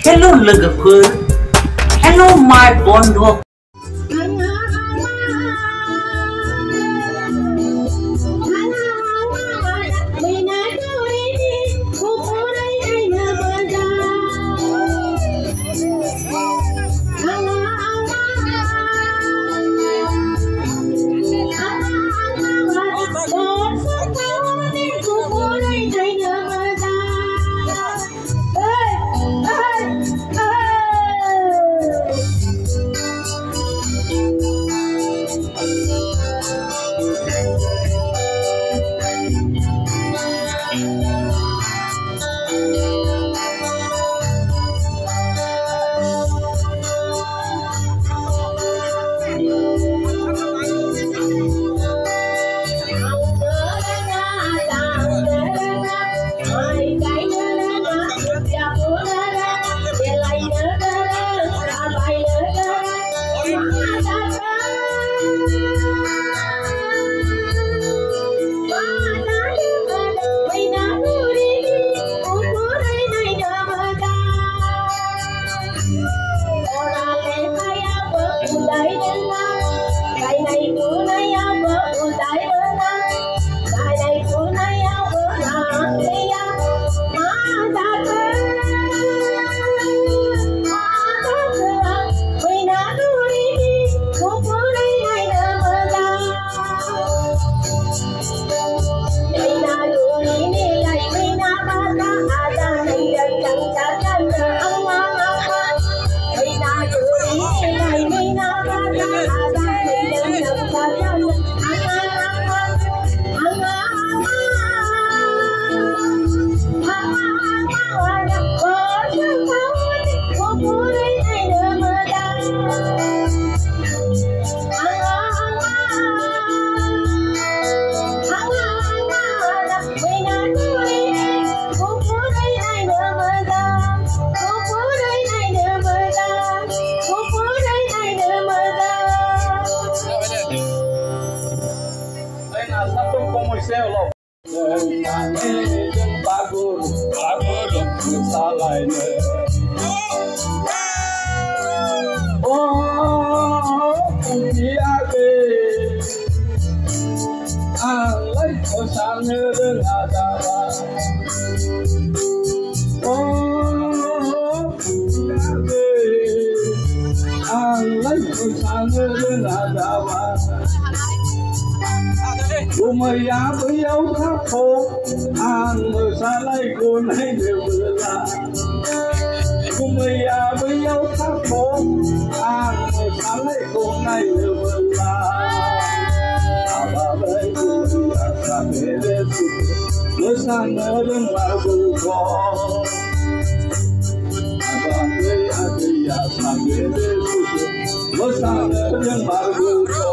Hello लोगोफोर, hello my बंधु। Umaya beliau kapok, Assalamualaikum Umaya beliau kapok, Assalamualaikum bersama dengan berbuka, bersama dengan berbuka.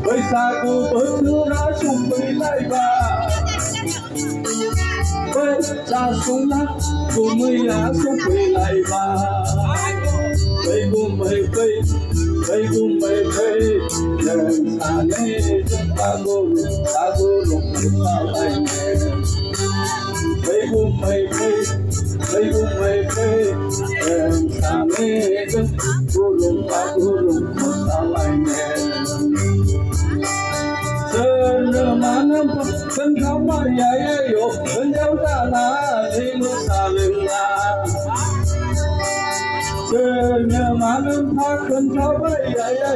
Baisaku bertura sumber laiba, bersasulah kumaya sumber laiba. Baigum baik, dan sana jempagul salai. Baigum baik, dan sana jempagul salai. Mana kau ya yo, menjauh tanah di Nusalina. Mana kau ya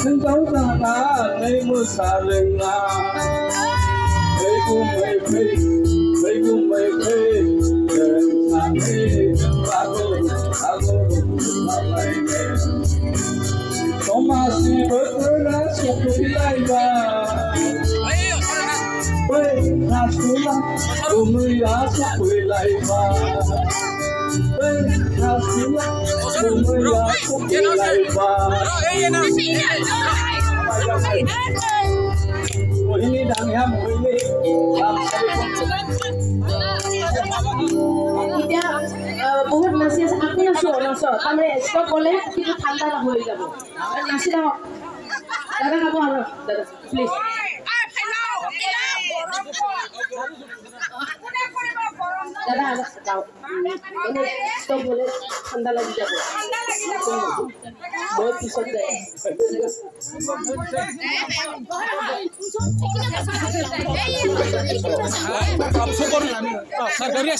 menjauh tanah di Nusalina. Begum baik, masih bergerak seperti laiba. Nasulah kumaya seperti laiba. Nasulah kumaya seperti laiba. Ini dan yang ini. बहुत नसी आपको नसो तामे स्टॉप बोले कि ठंडा ना हो जाबो नसी ना दादा खाबो हम दादा प्लीज দাদা যাও মানে ষ্টপ হলে ঠাণ্ডা লাগি যাব মই পিছত যাই सरकारी